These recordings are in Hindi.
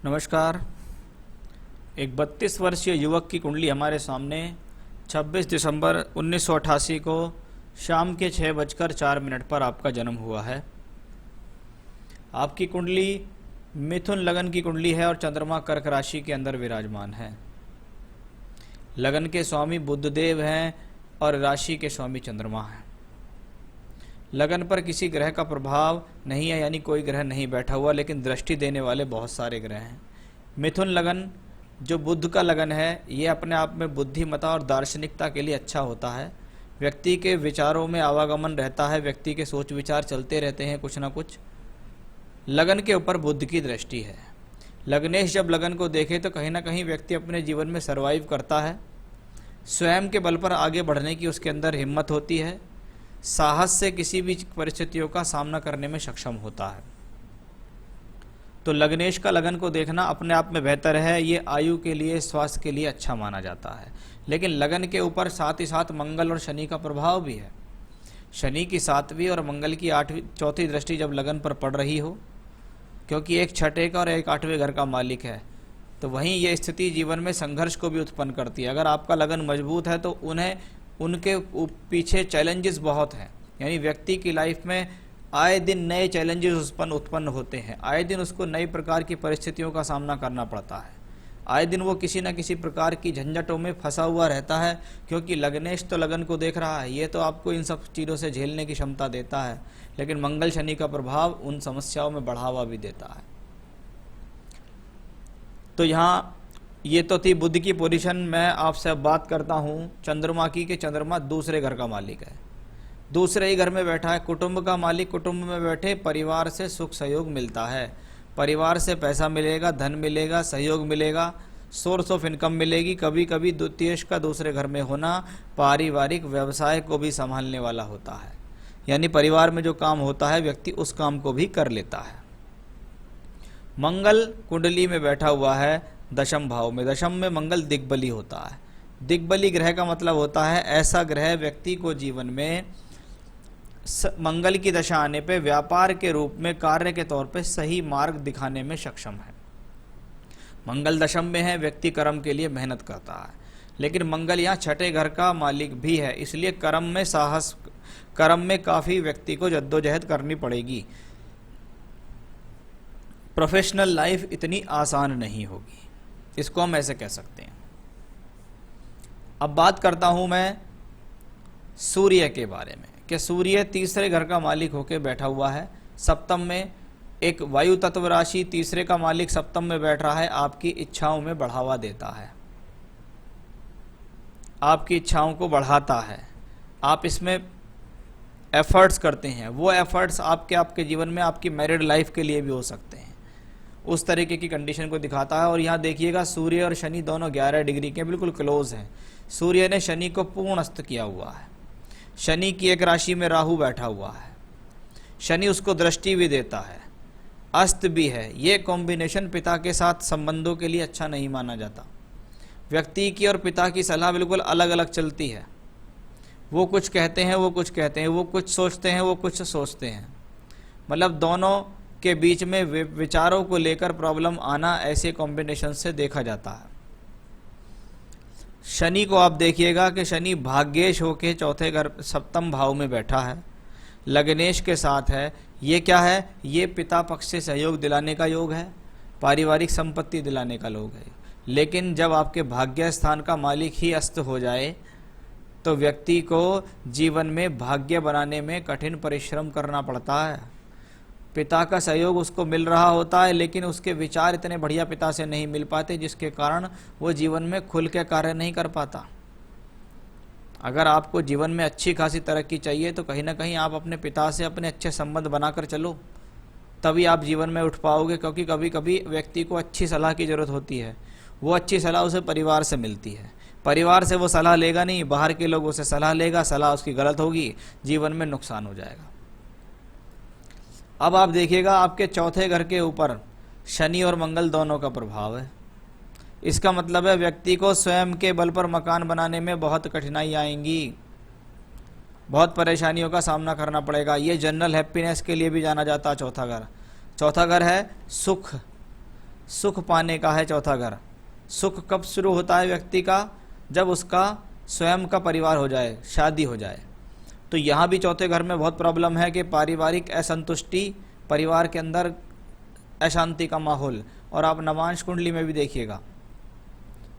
नमस्कार। एक 32 वर्षीय युवक की कुंडली हमारे सामने 26 दिसंबर 1988 को शाम के 6:04 पर आपका जन्म हुआ है। आपकी कुंडली मिथुन लगन की कुंडली है और चंद्रमा कर्क राशि के अंदर विराजमान है। लगन के स्वामी बुधदेव हैं और राशि के स्वामी चंद्रमा हैं। लगन पर किसी ग्रह का प्रभाव नहीं है, यानी कोई ग्रह नहीं बैठा हुआ, लेकिन दृष्टि देने वाले बहुत सारे ग्रह हैं। मिथुन लगन जो बुध का लगन है, ये अपने आप में बुद्धिमता और दार्शनिकता के लिए अच्छा होता है। व्यक्ति के विचारों में आवागमन रहता है, व्यक्ति के सोच विचार चलते रहते हैं कुछ ना कुछ। लगन के ऊपर बुध की दृष्टि है। लग्नेश जब लगन को देखे तो कहीं ना कहीं व्यक्ति अपने जीवन में सर्वाइव करता है। स्वयं के बल पर आगे बढ़ने की उसके अंदर हिम्मत होती है। साहस से किसी भी परिस्थितियों का सामना करने में सक्षम होता है। तो लग्नेश का लगन को देखना अपने आप में बेहतर है। ये आयु के लिए, स्वास्थ्य के लिए अच्छा माना जाता है। लेकिन लगन के ऊपर साथ ही साथ मंगल और शनि का प्रभाव भी है। शनि की 7वीं और मंगल की 4थी दृष्टि जब लगन पर पड़ रही हो, क्योंकि एक 6ठे का और एक 8वें घर का मालिक है, तो वहीं ये स्थिति जीवन में संघर्ष को भी उत्पन्न करती है। अगर आपका लगन मजबूत है तो उनके पीछे चैलेंजेस बहुत हैं। यानी व्यक्ति की लाइफ में आए दिन नए चैलेंजेस उत्पन्न होते हैं। आए दिन उसको नई प्रकार की परिस्थितियों का सामना करना पड़ता है। आए दिन वो किसी न किसी प्रकार की झंझटों में फंसा हुआ रहता है, क्योंकि लग्नेश तो लगन को देख रहा है। ये तो आपको इन सब चीज़ों से झेलने की क्षमता देता है, लेकिन मंगल शनि का प्रभाव उन समस्याओं में बढ़ावा भी देता है। तो यहाँ ये तो थी बुध की पोजीशन। मैं आपसे अब बात करता हूँ चंद्रमा की, कि चंद्रमा दूसरे घर का मालिक है, दूसरे ही घर में बैठा है। कुटुंब का मालिक, कुटुंब में बैठे परिवार से सुख सहयोग मिलता है। परिवार से पैसा मिलेगा, धन मिलेगा, सहयोग मिलेगा, सोर्स ऑफ इनकम मिलेगी। कभी कभी द्वितीयेश का दूसरे घर में होना पारिवारिक व्यवसाय को भी संभालने वाला होता है। यानी परिवार में जो काम होता है व्यक्ति उस काम को भी कर लेता है। मंगल कुंडली में बैठा हुआ है दशम भाव में। दशम में मंगल दिग्बली होता है। दिग्बली ग्रह का मतलब होता है ऐसा ग्रह व्यक्ति को जीवन में मंगल की दशा आने पे व्यापार के रूप में, कार्य के तौर पे सही मार्ग दिखाने में सक्षम है। मंगल दशम में है, व्यक्ति कर्म के लिए मेहनत करता है। लेकिन मंगल यहाँ 6ठे घर का मालिक भी है, इसलिए कर्म में काफ़ी व्यक्ति को जद्दोजहद करनी पड़ेगी। प्रोफेशनल लाइफ इतनी आसान नहीं होगी, इसको हम ऐसे कह सकते हैं। अब बात करता हूं मैं सूर्य के बारे में, कि सूर्य तीसरे घर का मालिक होकर बैठा हुआ है सप्तम में। एक वायु तत्व राशि तीसरे का मालिक सप्तम में बैठ रहा है, आपकी इच्छाओं में बढ़ावा देता है, आपकी इच्छाओं को बढ़ाता है। आप इसमें एफर्ट्स करते हैं, वो एफर्ट्स आपके जीवन में आपकी मैरिड लाइफ के लिए भी हो सकते हैं, उस तरीके की कंडीशन को दिखाता है। और यहाँ देखिएगा सूर्य और शनि दोनों 11 डिग्री के बिल्कुल क्लोज हैं। सूर्य ने शनि को पूर्ण अस्त किया हुआ है। शनि की एक राशि में राहु बैठा हुआ है। शनि उसको दृष्टि भी देता है, अस्त भी है। ये कॉम्बिनेशन पिता के साथ संबंधों के लिए अच्छा नहीं माना जाता। व्यक्ति की और पिता की सलाह बिल्कुल अलग अलग चलती है। वो कुछ कहते हैं, वो कुछ कहते हैं, वो कुछ सोचते हैं, वो कुछ सोचते हैं। मतलब दोनों के बीच में विचारों को लेकर प्रॉब्लम आना ऐसे कॉम्बिनेशन से देखा जाता है। शनि को आप देखिएगा कि शनि भाग्येश होके 4थे घर सप्तम भाव में बैठा है, लग्नेश के साथ है। ये क्या है? ये पिता पक्ष से सहयोग दिलाने का योग है, पारिवारिक संपत्ति दिलाने का योग है। लेकिन जब आपके भाग्य स्थान का मालिक ही अस्त हो जाए तो व्यक्ति को जीवन में भाग्य बनाने में कठिन परिश्रम करना पड़ता है। पिता का सहयोग उसको मिल रहा होता है, लेकिन उसके विचार इतने बढ़िया पिता से नहीं मिल पाते, जिसके कारण वो जीवन में खुल के कार्य नहीं कर पाता। अगर आपको जीवन में अच्छी खासी तरक्की चाहिए तो कहीं ना कहीं आप अपने पिता से अपने अच्छे संबंध बनाकर चलो, तभी आप जीवन में उठ पाओगे। क्योंकि कभी कभी व्यक्ति को अच्छी सलाह की ज़रूरत होती है। वो अच्छी सलाह उसे परिवार से मिलती है। परिवार से वो सलाह लेगा नहीं, बाहर के लोगों से सलाह लेगा, सलाह उसकी गलत होगी, जीवन में नुकसान हो जाएगा। अब आप देखिएगा आपके 4थे घर के ऊपर शनि और मंगल दोनों का प्रभाव है। इसका मतलब है व्यक्ति को स्वयं के बल पर मकान बनाने में बहुत कठिनाई आएंगी, बहुत परेशानियों का सामना करना पड़ेगा। ये जनरल हैप्पीनेस के लिए भी जाना जाता है 4था घर। 4था घर है सुख, सुख पाने का है चौथा घर। सुख कब शुरू होता है व्यक्ति का? जब उसका स्वयं का परिवार हो जाए, शादी हो जाए। तो यहाँ भी चौथे घर में बहुत प्रॉब्लम है कि पारिवारिक असंतुष्टि, परिवार के अंदर अशांति का माहौल। और आप नवांश कुंडली में भी देखिएगा,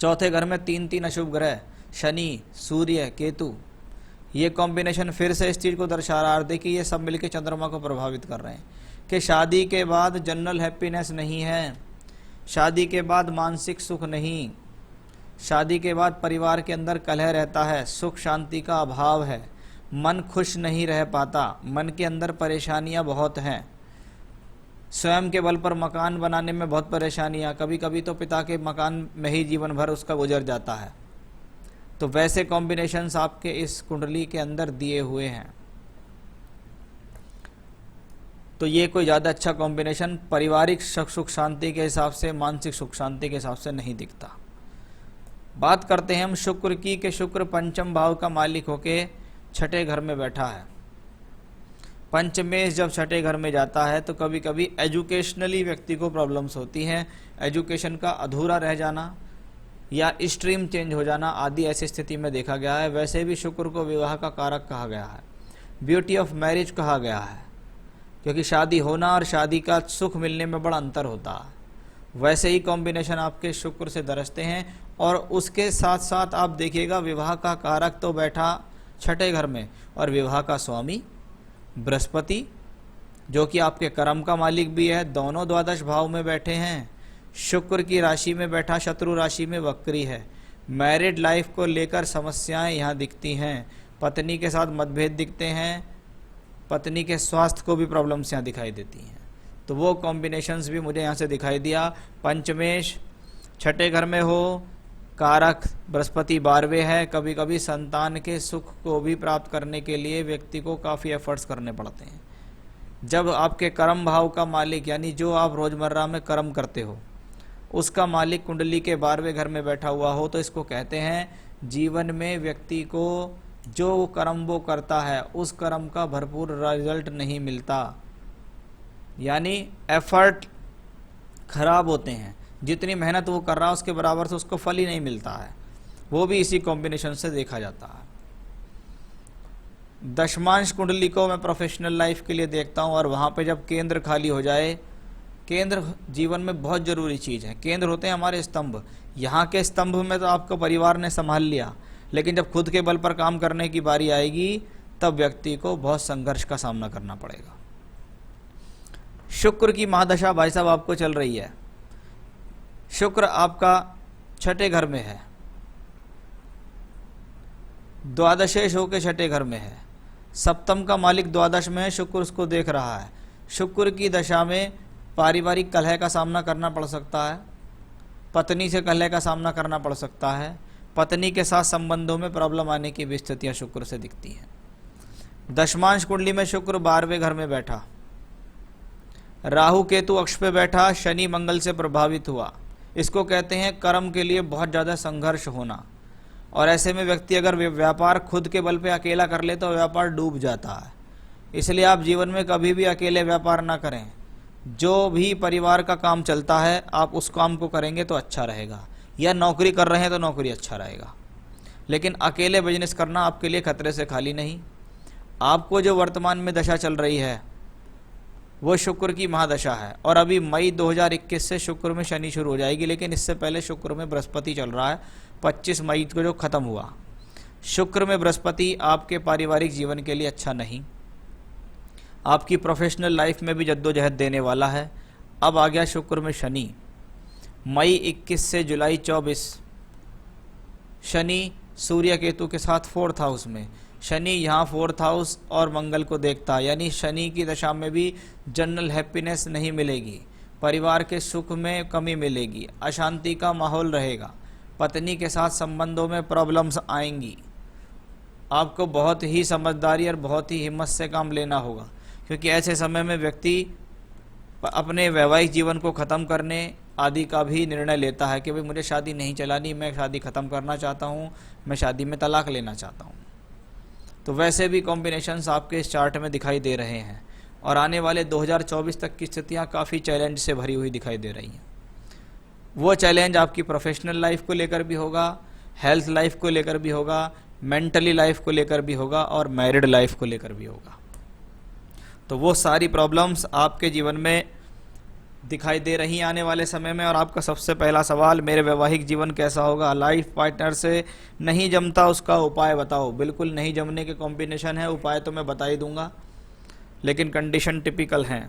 चौथे घर में 3 अशुभ ग्रह, शनि, सूर्य, केतु, ये कॉम्बिनेशन फिर से इस चीज़ को दर्शा रहा है। देखिए ये सब मिलकर चंद्रमा को प्रभावित कर रहे हैं कि शादी के बाद जनरल हैप्पीनेस नहीं है, शादी के बाद मानसिक सुख नहीं, शादी के बाद परिवार के अंदर कलह रहता है, सुख शांति का अभाव है, मन खुश नहीं रह पाता, मन के अंदर परेशानियां बहुत हैं, स्वयं के बल पर मकान बनाने में बहुत परेशानियां, कभी कभी तो पिता के मकान में ही जीवन भर उसका गुजर जाता है। तो वैसे कॉम्बिनेशंस आपके इस कुंडली के अंदर दिए हुए हैं। तो ये कोई ज़्यादा अच्छा कॉम्बिनेशन पारिवारिक सुख शांति के हिसाब से, मानसिक सुख शांति के हिसाब से नहीं दिखता। बात करते हैं हम शुक्र की कि शुक्र पंचम भाव का मालिक होके छठे घर में बैठा है। पंचमेश जब छठे घर में जाता है तो कभी कभी एजुकेशनली व्यक्ति को प्रॉब्लम्स होती हैं, एजुकेशन का अधूरा रह जाना या स्ट्रीम चेंज हो जाना आदि ऐसी स्थिति में देखा गया है। वैसे भी शुक्र को विवाह का कारक कहा गया है, ब्यूटी ऑफ मैरिज कहा गया है, क्योंकि शादी होना और शादी का सुख मिलने में बड़ा अंतर होता है। वैसे ही कॉम्बिनेशन आपके शुक्र से दरसते हैं। और उसके साथ साथ आप देखिएगा विवाह का कारक तो बैठा छठे घर में, और विवाह का स्वामी बृहस्पति जो कि आपके कर्म का मालिक भी है, दोनों द्वादश भाव में बैठे हैं। शुक्र की राशि में बैठा शत्रु राशि में वक्री है। मैरिड लाइफ को लेकर समस्याएं यहाँ दिखती हैं, पत्नी के साथ मतभेद दिखते हैं, पत्नी के स्वास्थ्य को भी प्रॉब्लम्स यहाँ दिखाई देती हैं। तो वो कॉम्बिनेशंस भी मुझे यहाँ से दिखाई दिया। पंचमेश छठे घर में हो, कारक बृहस्पति 12वें है। कभी कभी संतान के सुख को भी प्राप्त करने के लिए व्यक्ति को काफ़ी एफर्ट्स करने पड़ते हैं। जब आपके कर्म भाव का मालिक यानी जो आप रोज़मर्रा में कर्म करते हो उसका मालिक कुंडली के 12वें घर में बैठा हुआ हो तो इसको कहते हैं जीवन में व्यक्ति को जो कर्म वो करता है उस कर्म का भरपूर रिजल्ट नहीं मिलता, यानी एफर्ट खराब होते हैं। जितनी मेहनत वो कर रहा है उसके बराबर से उसको फल ही नहीं मिलता है। वो भी इसी कॉम्बिनेशन से देखा जाता है। दशमांश कुंडली को मैं प्रोफेशनल लाइफ के लिए देखता हूँ और वहाँ पे जब केंद्र खाली हो जाए, केंद्र जीवन में बहुत ज़रूरी चीज़ है। केंद्र होते हैं हमारे स्तंभ। यहाँ के स्तंभ में तो आपको परिवार ने संभाल लिया, लेकिन जब खुद के बल पर काम करने की बारी आएगी तब व्यक्ति को बहुत संघर्ष का सामना करना पड़ेगा। शुक्र की महादशा भाई साहब आपको चल रही है। शुक्र आपका छठे घर में है, द्वादशेश होकर छठे घर में है, सप्तम का मालिक द्वादश में है, शुक्र उसको देख रहा है। शुक्र की दशा में पारिवारिक कलह का सामना करना पड़ सकता है, पत्नी से कलह का सामना करना पड़ सकता है, पत्नी के साथ संबंधों में प्रॉब्लम आने की भी स्थितियाँ शुक्र से दिखती हैं। दशमांश कुंडली में शुक्र 12वें घर में बैठा, राहु केतु अक्ष पे बैठा, शनि मंगल से प्रभावित हुआ। इसको कहते हैं कर्म के लिए बहुत ज़्यादा संघर्ष होना। और ऐसे में व्यक्ति अगर व्यापार खुद के बल पे अकेला कर ले तो व्यापार डूब जाता है। इसलिए आप जीवन में कभी भी अकेले व्यापार ना करें। जो भी परिवार का काम चलता है आप उस काम को करेंगे तो अच्छा रहेगा, या नौकरी कर रहे हैं तो नौकरी अच्छा रहेगा, लेकिन अकेले बिजनेस करना आपके लिए खतरे से खाली नहीं। आपको जो वर्तमान में दशा चल रही है वो शुक्र की महादशा है, और अभी मई 2021 से शुक्र में शनि शुरू हो जाएगी, लेकिन इससे पहले शुक्र में बृहस्पति चल रहा है 25 मई को जो ख़त्म हुआ। शुक्र में बृहस्पति आपके पारिवारिक जीवन के लिए अच्छा नहीं, आपकी प्रोफेशनल लाइफ में भी जद्दोजहद देने वाला है। अब आ गया शुक्र में शनि, मई 21 से जुलाई 24। शनि सूर्य केतु के साथ 4th हाउस में, शनि यहाँ 4th हाउस और मंगल को देखता है, यानी शनि की दशा में भी जनरल हैप्पीनेस नहीं मिलेगी, परिवार के सुख में कमी मिलेगी, अशांति का माहौल रहेगा, पत्नी के साथ संबंधों में प्रॉब्लम्स आएंगी। आपको बहुत ही समझदारी और बहुत ही हिम्मत से काम लेना होगा, क्योंकि ऐसे समय में व्यक्ति अपने वैवाहिक जीवन को ख़त्म करने आदि का भी निर्णय लेता है कि भाई मुझे शादी नहीं चलानी, मैं शादी ख़त्म करना चाहता हूँ, मैं शादी में तलाक लेना चाहता हूँ। तो वैसे भी कॉम्बिनेशंस आपके इस चार्ट में दिखाई दे रहे हैं, और आने वाले 2024 तक की स्थितियाँ काफ़ी चैलेंज से भरी हुई दिखाई दे रही हैं। वो चैलेंज आपकी प्रोफेशनल लाइफ को लेकर भी होगा, हेल्थ लाइफ को लेकर भी होगा, मेंटली लाइफ को लेकर भी होगा और मैरिड लाइफ को लेकर भी होगा। तो वो सारी प्रॉब्लम्स आपके जीवन में दिखाई दे रही आने वाले समय में। और आपका सबसे पहला सवाल, मेरे वैवाहिक जीवन कैसा होगा, लाइफ पार्टनर से नहीं जमता, उसका उपाय बताओ। बिल्कुल नहीं जमने के कॉम्बिनेशन है, उपाय तो मैं बता ही दूंगा, लेकिन कंडीशन टिपिकल हैं।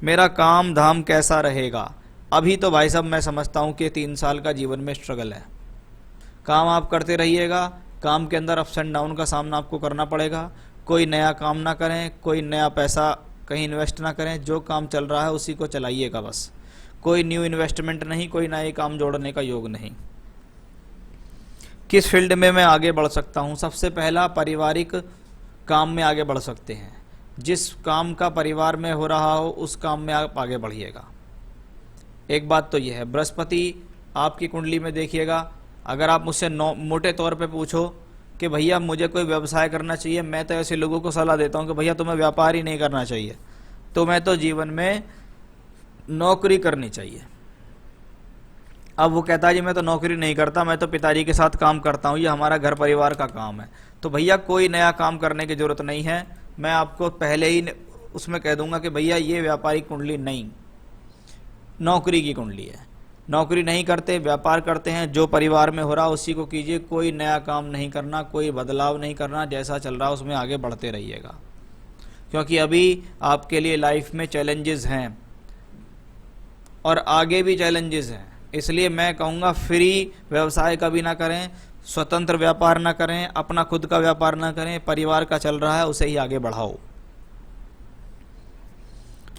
मेरा काम धाम कैसा रहेगा, अभी तो भाई साहब मैं समझता हूँ कि 3 साल का जीवन में स्ट्रगल है। काम आप करते रहिएगा, काम के अंदर अप्स एंड डाउन का सामना आपको करना पड़ेगा। कोई नया काम ना करें, कोई नया पैसा कहीं इन्वेस्ट ना करें, जो काम चल रहा है उसी को चलाइएगा बस। कोई न्यू इन्वेस्टमेंट नहीं, कोई नए काम जोड़ने का योग नहीं। किस फील्ड में मैं आगे बढ़ सकता हूँ? सबसे पहला, पारिवारिक काम में आगे बढ़ सकते हैं। जिस काम का परिवार में हो रहा हो उस काम में आप आगे बढ़िएगा। एक बात तो यह है, बृहस्पति आपकी कुंडली में देखिएगा, अगर आप मुझसे मोटे तौर पे पूछो कि भैया मुझे कोई व्यवसाय करना चाहिए, मैं तो ऐसे लोगों को सलाह देता हूँ कि भैया तुम्हें व्यापार ही नहीं करना चाहिए, तुम्हें तो जीवन में नौकरी करनी चाहिए। अब वो कहता है जी मैं तो नौकरी नहीं करता, मैं तो पिताजी के साथ काम करता हूँ, ये हमारा घर परिवार का काम है। तो भैया कोई नया काम करने की जरूरत नहीं है, मैं आपको पहले ही उसमें कह दूंगा कि भैया ये व्यापारिक कुंडली नहीं, नौकरी की कुंडली है। नौकरी नहीं करते, व्यापार करते हैं, जो परिवार में हो रहा उसी को कीजिए, कोई नया काम नहीं करना, कोई बदलाव नहीं करना, जैसा चल रहा उसमें आगे बढ़ते रहिएगा। क्योंकि अभी आपके लिए लाइफ में चैलेंजेस हैं और आगे भी चैलेंजेस हैं, इसलिए मैं कहूँगा फ्री व्यवसाय कभी ना करें, स्वतंत्र व्यापार ना करें, अपना खुद का व्यापार ना करें, परिवार का चल रहा है उसे ही आगे बढ़ाओ।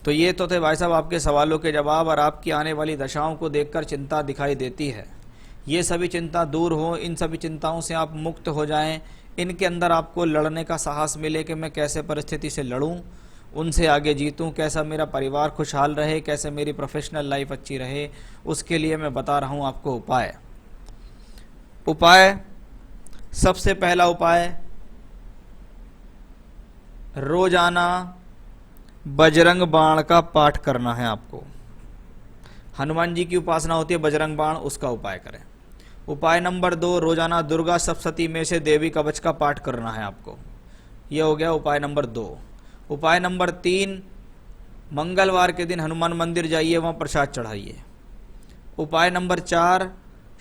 तो ये तो थे भाई साहब आपके सवालों के जवाब। और आपकी आने वाली दशाओं को देखकर चिंता दिखाई देती है, ये सभी चिंता दूर हो, इन सभी चिंताओं से आप मुक्त हो जाएं, इनके अंदर आपको लड़ने का साहस मिले कि मैं कैसे परिस्थिति से लड़ूं, उनसे आगे जीतूं, कैसा मेरा परिवार खुशहाल रहे, कैसे मेरी प्रोफेशनल लाइफ अच्छी रहे, उसके लिए मैं बता रहा हूं आपको उपाय। सबसे पहला उपाय, रोजाना बजरंग बाण का पाठ करना है आपको। हनुमान जी की उपासना होती है, बजरंग बाण, उसका उपाय करें। उपाय नंबर 2, रोजाना दुर्गा सप्तशती में से देवी कवच का पाठ करना है आपको। यह हो गया उपाय नंबर 2। उपाय नंबर 3, मंगलवार के दिन हनुमान मंदिर जाइए, वहां प्रसाद चढ़ाइए। उपाय नंबर 4,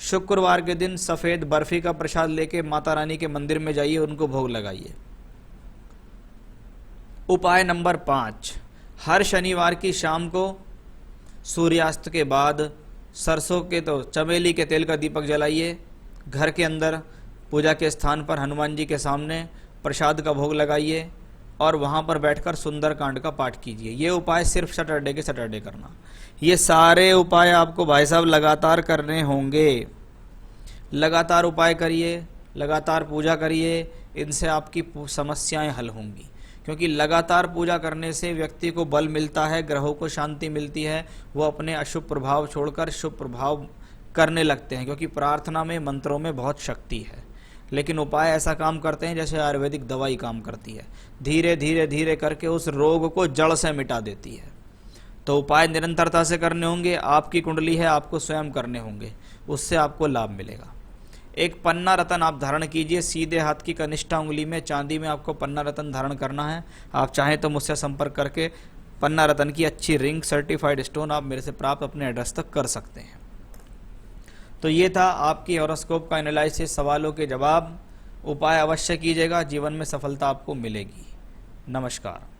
शुक्रवार के दिन सफेद बर्फी का प्रसाद लेके माता रानी के मंदिर में जाइए, उनको भोग लगाइए। उपाय नंबर 5, हर शनिवार की शाम को सूर्यास्त के बाद सरसों के तो चमेली के तेल का दीपक जलाइए, घर के अंदर पूजा के स्थान पर हनुमान जी के सामने प्रसाद का भोग लगाइए और वहाँ पर बैठकर सुंदरकांड का पाठ कीजिए। ये उपाय सिर्फ सैटरडे के सैटरडे करना। ये सारे उपाय आपको भाई साहब लगातार करने होंगे। लगातार उपाय करिए, लगातार पूजा करिए, इनसे आपकी समस्याएं हल होंगी। क्योंकि लगातार पूजा करने से व्यक्ति को बल मिलता है, ग्रहों को शांति मिलती है, वो अपने अशुभ प्रभाव छोड़कर शुभ प्रभाव करने लगते हैं। क्योंकि प्रार्थना में, मंत्रों में बहुत शक्ति है, लेकिन उपाय ऐसा काम करते हैं जैसे आयुर्वेदिक दवाई काम करती है, धीरे धीरे धीरे करके उस रोग को जड़ से मिटा देती है। तो उपाय निरंतरता से करने होंगे, आपकी कुंडली है, आपको स्वयं करने होंगे, उससे आपको लाभ मिलेगा। एक पन्ना रतन आप धारण कीजिए, सीधे हाथ की कनिष्ठा उंगली में चांदी में आपको पन्ना रतन धारण करना है। आप चाहें तो मुझसे संपर्क करके पन्ना रतन की अच्छी रिंग, सर्टिफाइड स्टोन आप मेरे से प्राप्त अपने एड्रेस तक कर सकते हैं। तो ये था आपकी हॉरोस्कोप का एनालिसिस, सवालों के जवाब। उपाय अवश्य कीजिएगा, जीवन में सफलता आपको मिलेगी। नमस्कार।